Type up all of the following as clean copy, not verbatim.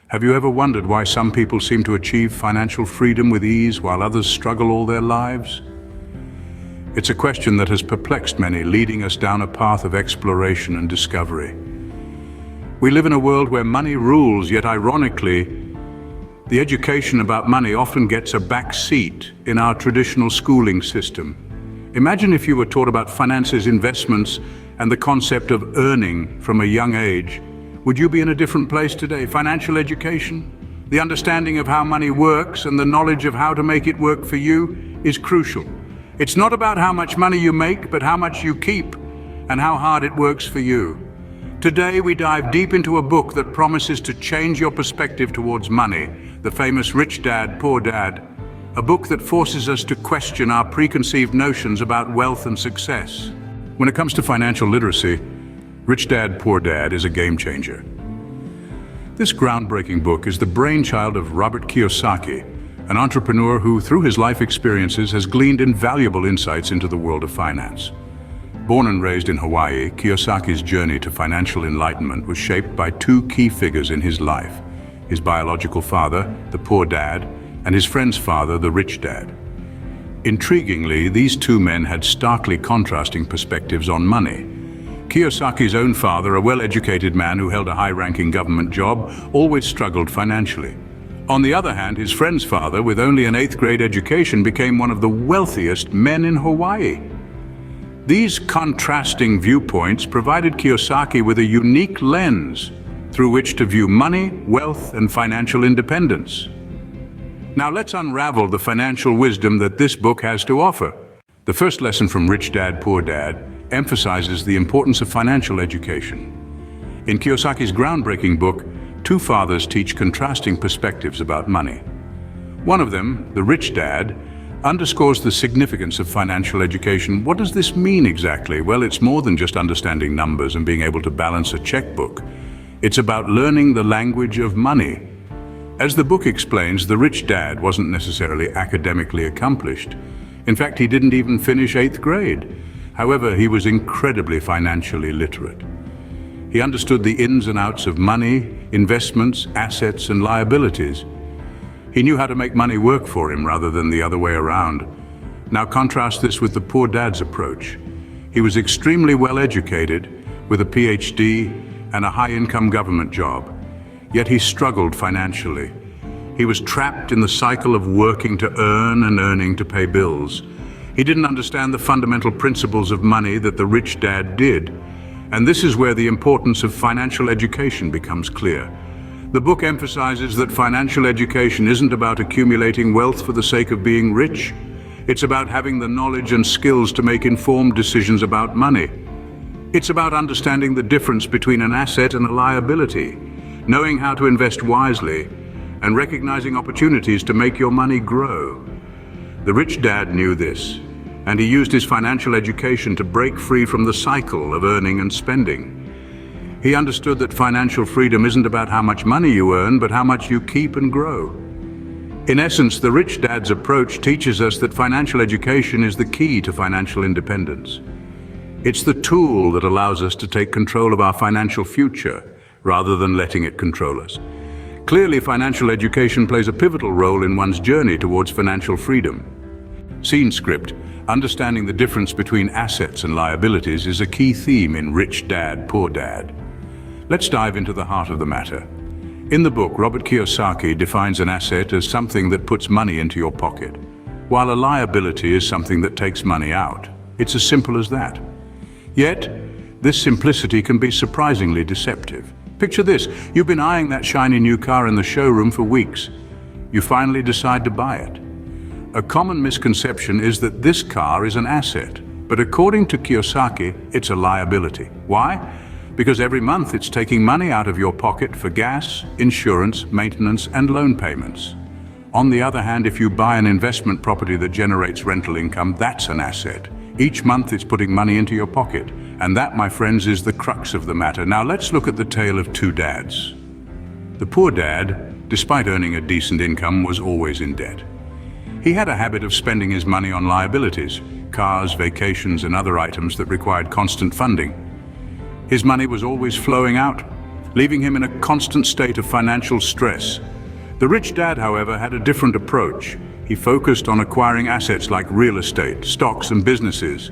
Have you ever wondered why some people seem to achieve financial freedom with ease while others struggle all their lives? It's a question that has perplexed many, leading us down a path of exploration and discovery. We live in a world where money rules, yet ironically, the education about money often gets a back seat in our traditional schooling system. Imagine if you were taught about finances, investments, and the concept of earning from a young age. Would you be in a different place today? Financial education, the understanding of how money works and the knowledge of how to make it work for you is crucial. It's not about how much money you make, but how much you keep and how hard it works for you. Today we dive deep into a book that promises to change your perspective towards money, the famous Rich Dad, Poor Dad, a book that forces us to question our preconceived notions about wealth and success. When it comes to financial literacy, Rich Dad, Poor Dad is a game changer. This groundbreaking book is the brainchild of Robert Kiyosaki, an entrepreneur who, through his life experiences, has gleaned invaluable insights into the world of finance. Born and raised in Hawaii, Kiyosaki's journey to financial enlightenment was shaped by two key figures in his life: his biological father, the Poor Dad, and his friend's father, the Rich Dad. Intriguingly, these two men had starkly contrasting perspectives on money. Kiyosaki's own father, a well-educated man who held a high-ranking government job, always struggled financially. On the other hand, his friend's father, with only an 8th grade education, became one of the wealthiest men in Hawaii. These contrasting viewpoints provided Kiyosaki with a unique lens through which to view money, wealth, and financial independence. Now let's unravel the financial wisdom that this book has to offer. The first lesson from Rich Dad, Poor Dad emphasizes the importance of financial education. In Kiyosaki's groundbreaking book, two fathers teach contrasting perspectives about money. One of them, the Rich Dad, underscores the significance of financial education. What does this mean exactly? Well, it's more than just understanding numbers and being able to balance a checkbook. It's about learning the language of money. As the book explains, the Rich Dad wasn't necessarily academically accomplished. In fact, he didn't even finish 8th grade. However, he was incredibly financially literate. He understood the ins and outs of money, investments, assets, and liabilities. He knew how to make money work for him rather than the other way around. Now contrast this with the Poor Dad's approach. He was extremely well educated, with a PhD and a high-income government job. Yet he struggled financially. He was trapped in the cycle of working to earn and earning to pay bills. He didn't understand the fundamental principles of money that the Rich Dad did. And this is where the importance of financial education becomes clear. The book emphasizes that financial education isn't about accumulating wealth for the sake of being rich. It's about having the knowledge and skills to make informed decisions about money. It's about understanding the difference between an asset and a liability, knowing how to invest wisely, and recognizing opportunities to make your money grow. The Rich Dad knew this, and he used his financial education to break free from the cycle of earning and spending. He understood that financial freedom isn't about how much money you earn, but how much you keep and grow. In essence, the Rich Dad's approach teaches us that financial education is the key to financial independence. It's the tool that allows us to take control of our financial future, rather than letting it control us. Clearly, financial education plays a pivotal role in one's journey towards financial freedom. Scene script: understanding the difference between assets and liabilities is a key theme in Rich Dad, Poor Dad. Let's dive into the heart of the matter. In the book, Robert Kiyosaki defines an asset as something that puts money into your pocket, while a liability is something that takes money out. It's as simple as that. Yet, this simplicity can be surprisingly deceptive. Picture this: you've been eyeing that shiny new car in the showroom for weeks. You finally decide to buy it. A common misconception is that this car is an asset, but according to Kiyosaki, it's a liability. Why? Because every month it's taking money out of your pocket for gas, insurance, maintenance, and loan payments. On the other hand, if you buy an investment property that generates rental income, that's an asset. Each month it's putting money into your pocket. And that, my friends, is the crux of the matter. Now let's look at the tale of two dads. The Poor Dad, despite earning a decent income, was always in debt. He had a habit of spending his money on liabilities, cars, vacations, and other items that required constant funding. His money was always flowing out, leaving him in a constant state of financial stress. The rich dad, however, had a different approach. He focused on acquiring assets like real estate, stocks, and businesses.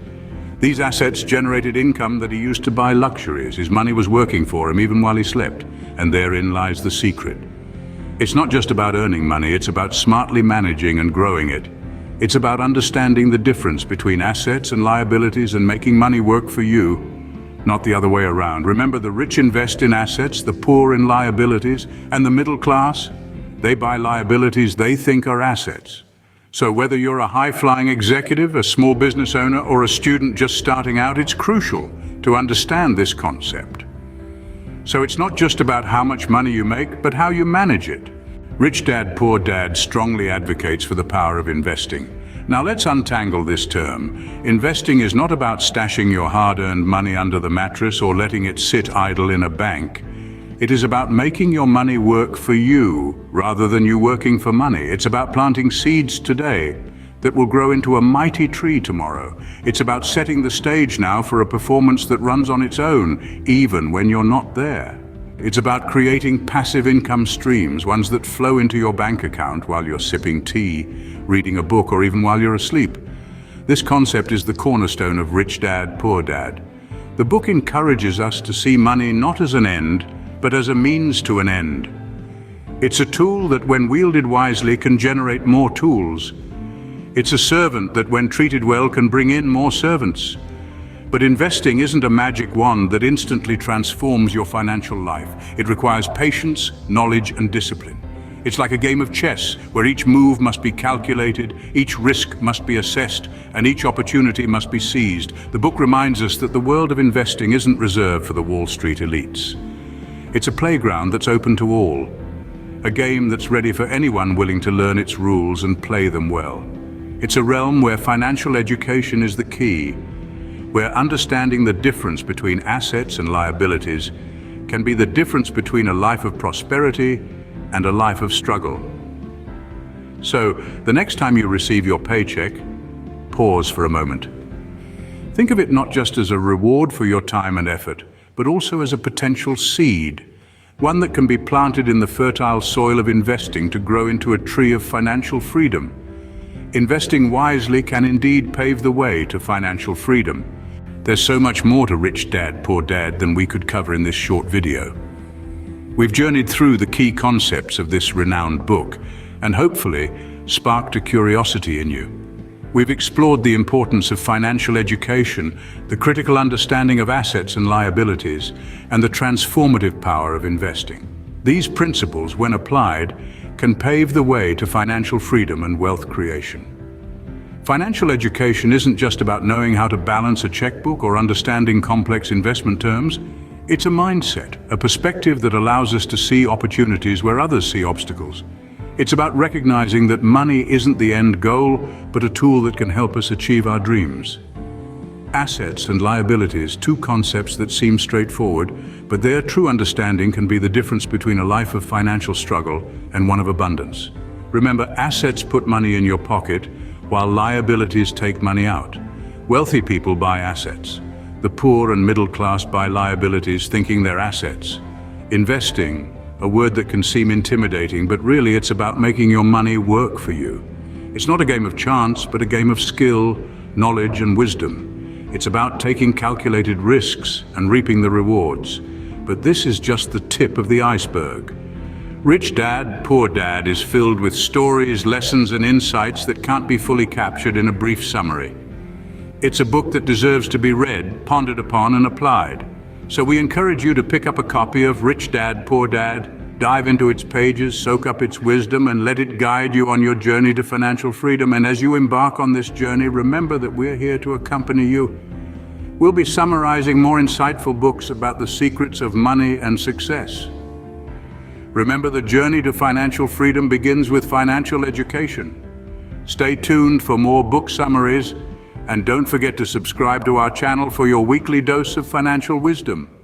These assets generated income that he used to buy luxuries. His money was working for him even while he slept, and therein lies the secret. It's not just about earning money, it's about smartly managing and growing it. It's about understanding the difference between assets and liabilities and making money work for you, not the other way around. Remember, the rich invest in assets, the poor in liabilities, and the middle class, they buy liabilities they think are assets. So whether you're a high-flying executive, a small business owner, or a student just starting out, it's crucial to understand this concept. So it's not just about how much money you make, but how you manage it. Rich Dad, Poor Dad strongly advocates for the power of investing. Now let's untangle this term. Investing is not about stashing your hard-earned money under the mattress or letting it sit idle in a bank. It is about making your money work for you rather than you working for money. It's about planting seeds today that will grow into a mighty tree tomorrow. It's about setting the stage now for a performance that runs on its own, even when you're not there. It's about creating passive income streams, ones that flow into your bank account while you're sipping tea, reading a book, or even while you're asleep. This concept is the cornerstone of Rich Dad, Poor Dad. The book encourages us to see money not as an end, but as a means to an end. It's a tool that, when wielded wisely, can generate more tools. It's a servant that, when treated well, can bring in more servants. But investing isn't a magic wand that instantly transforms your financial life. It requires patience, knowledge, and discipline. It's like a game of chess, where each move must be calculated, each risk must be assessed, and each opportunity must be seized. The book reminds us that the world of investing isn't reserved for the Wall Street elites. It's a playground that's open to all, a game that's ready for anyone willing to learn its rules and play them well. It's a realm where financial education is the key, where understanding the difference between assets and liabilities can be the difference between a life of prosperity and a life of struggle. So, the next time you receive your paycheck, pause for a moment. Think of it not just as a reward for your time and effort, but also as a potential seed, one that can be planted in the fertile soil of investing to grow into a tree of financial freedom. Investing wisely can indeed pave the way to financial freedom. There's so much more to Rich Dad, Poor Dad than we could cover in this short video. We've journeyed through the key concepts of this renowned book and hopefully sparked a curiosity in you. We've explored the importance of financial education, the critical understanding of assets and liabilities, and the transformative power of investing. These principles, when applied, can pave the way to financial freedom and wealth creation. Financial education isn't just about knowing how to balance a checkbook or understanding complex investment terms. It's a mindset, a perspective that allows us to see opportunities where others see obstacles. It's about recognizing that money isn't the end goal, but a tool that can help us achieve our dreams. Assets and liabilities, two concepts that seem straightforward, but their true understanding can be the difference between a life of financial struggle and one of abundance. Remember, assets put money in your pocket, while liabilities take money out. Wealthy people buy assets. The poor and middle class buy liabilities thinking they're assets. Investing, a word that can seem intimidating, but really it's about making your money work for you. It's not a game of chance, but a game of skill, knowledge, and wisdom. It's about taking calculated risks and reaping the rewards. But this is just the tip of the iceberg. Rich Dad, Poor Dad is filled with stories, lessons, and insights that can't be fully captured in a brief summary. It's a book that deserves to be read, pondered upon, and applied. So we encourage you to pick up a copy of Rich Dad, Poor Dad, dive into its pages, soak up its wisdom, and let it guide you on your journey to financial freedom. And as you embark on this journey, remember that we're here to accompany you. We'll be summarizing more insightful books about the secrets of money and success. Remember, the journey to financial freedom begins with financial education. Stay tuned for more book summaries, and don't forget to subscribe to our channel for your weekly dose of financial wisdom.